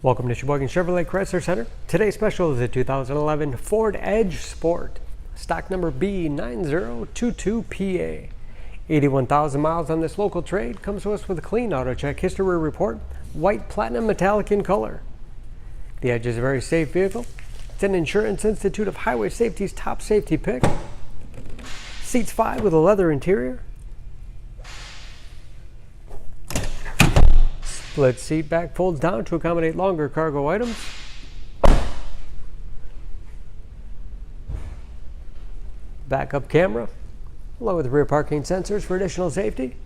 Welcome to Sheboygan Chevrolet Chrysler Center. Today's special is a 2011 Ford Edge Sport, stock number B9022PA. 81,000 miles on this local trade. Comes to us with a clean auto check history report, white platinum metallic in color. The Edge is a very safe vehicle. It's an Insurance Institute of Highway Safety's top safety pick. Seats 5 with a leather interior. Split seat back folds down to accommodate longer cargo items. Backup camera, along with rear parking sensors for additional safety.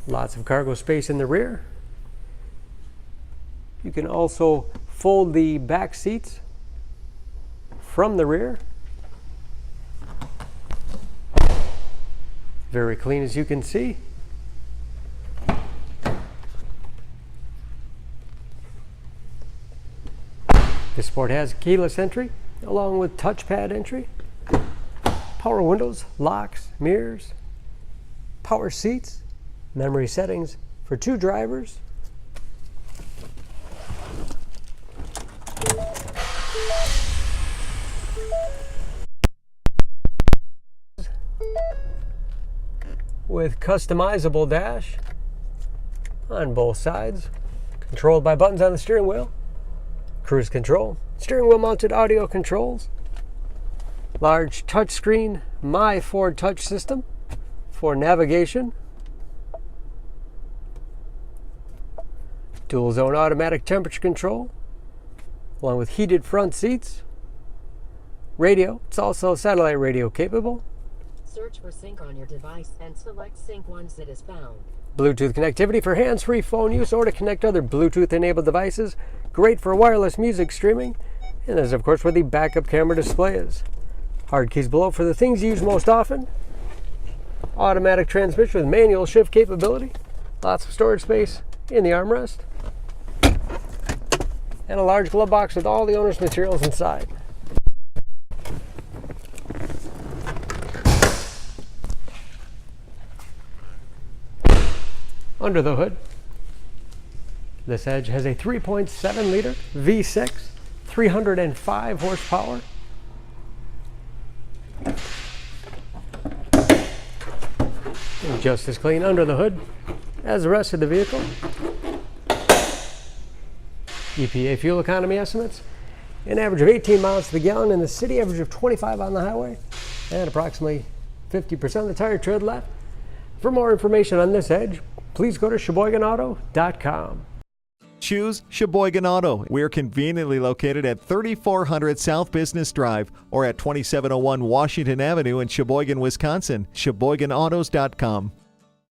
Lots of cargo space in the rear. You can also fold the back seats from the rear. Very clean, as you can see. This Sport has keyless entry along with touchpad entry, power windows, locks, mirrors, power seats, memory settings for 2 drivers. With customizable dash on both sides, controlled by buttons on the steering wheel, cruise control, steering wheel mounted audio controls, large touchscreen My Ford Touch system for navigation, dual zone automatic temperature control, along with heated front seats, radio. It's also satellite radio capable. Search for sync on your device and select sync once it is found. Bluetooth connectivity for hands-free phone use or to connect other Bluetooth-enabled devices. Great for wireless music streaming. And that is, of course, where the backup camera display is. Hard keys below for the things you use most often. Automatic transmission with manual shift capability. Lots of storage space in the armrest. And a large glove box with all the owner's materials inside. Under the hood, this Edge has a 3.7 liter V6, 305 horsepower. And just as clean under the hood as the rest of the vehicle. EPA fuel economy estimates: an average of 18 miles to the gallon in the city, average of 25 on the highway, and approximately 50% of the tire tread left. For more information on this Edge, please go to SheboyganAuto.com. Choose Sheboygan Auto. We're conveniently located at 3400 South Business Drive or at 2701 Washington Avenue in Sheboygan, Wisconsin. SheboyganAutos.com.